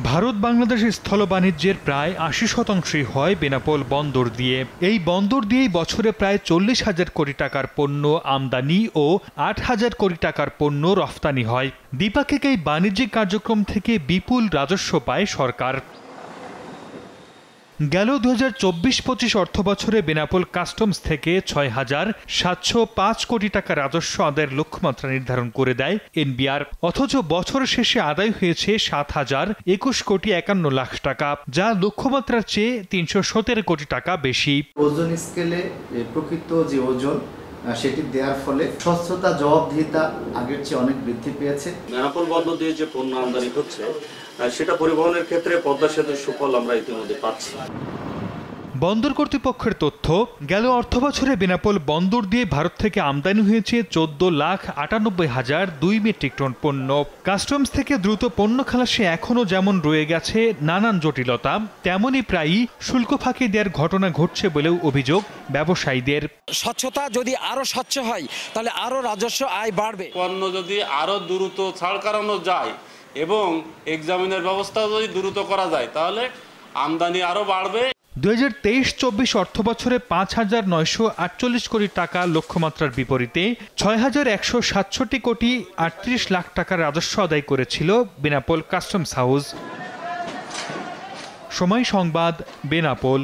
ভারত বাংলাদেশ স্থল বাণিজ্যের প্রায় ৮০% হয় বেনাপোল বন্দর দিয়ে। এই বন্দর দিয়েই বছরে প্রায় ৪০,০০০ কোটি টাকার পণ্য আমদানি ও ৮,০০০ কোটি টাকার পণ্য রফতানি হয়। দ্বিপাক্ষিক এই বাণিজ্যিক কার্যক্রম থেকে বিপুল রাজস্ব পায় সরকার। গেল ২০২৪-২৫ অর্থবছরে বেনাপোল কাস্টমস থেকে ৬,৭০৫ কোটি টাকা রাজস্ব আদায়ের লক্ষ্যমাত্রা নির্ধারণ করে দেয় এনবিআর। অথচ বছর শেষে আদায় হয়েছে ৭,০২১ কোটি ৫১ লাখ টাকা, যা লক্ষ্যমাত্রার চেয়ে ৩১৭ কোটি টাকা বেশি। ওজন স্কেলে প্রকৃত যে ওজন সেটি দেওয়ার ফলে স্বচ্ছতা, জবাবদিহিতা আগের চেয়ে অনেক বৃদ্ধি পেয়েছে। বেনাপোল বন্দর দিয়ে যে পণ্য আমদানি হচ্ছে সেটা পরিবহনের ক্ষেত্রে পদ্মা সেতুর সুফল আমরা ইতিমধ্যে পাচ্ছি। বন্দর কর্তৃপক্ষের তথ্য, গেল অর্থবছরে বেনাপোল বন্দর দিয়ে ভারত থেকে আমদানি হয়েছে ১৪,৯৮,০০২ মেট্রিক টন পণ্য। কাস্টমস থেকে দ্রুত পণ্য খালাসে এখনও যেমন রয়ে গেছে নানান জটিলতা, তেমনই প্রায়ই শুল্ক ফাঁকি দেওয়ার ঘটনা ঘটছে বলেও অভিযোগ ব্যবসায়ীদের। স্বচ্ছতা যদি আরো স্বচ্ছ হয় তাহলে আরো রাজস্ব আয় বাড়বে। পণ্য যদি আরো দ্রুত ছাড় করানো যায় এবং এক্সামিনের ব্যবস্থা যদি দ্রুত করা যায় তাহলে আমদানি আরো বাড়বে। ২০২৩-২৪ অর্থবছরে ৫,৯৪৮ কোটি টাকা লক্ষ্যমাত্রার বিপরীতে ৬,১৬৭ কোটি ৩৮ লাখ টাকার রাজস্ব আদায় করেছিল বেনাপোল কাস্টমস হাউস। সময় সংবাদ, বেনাপোল।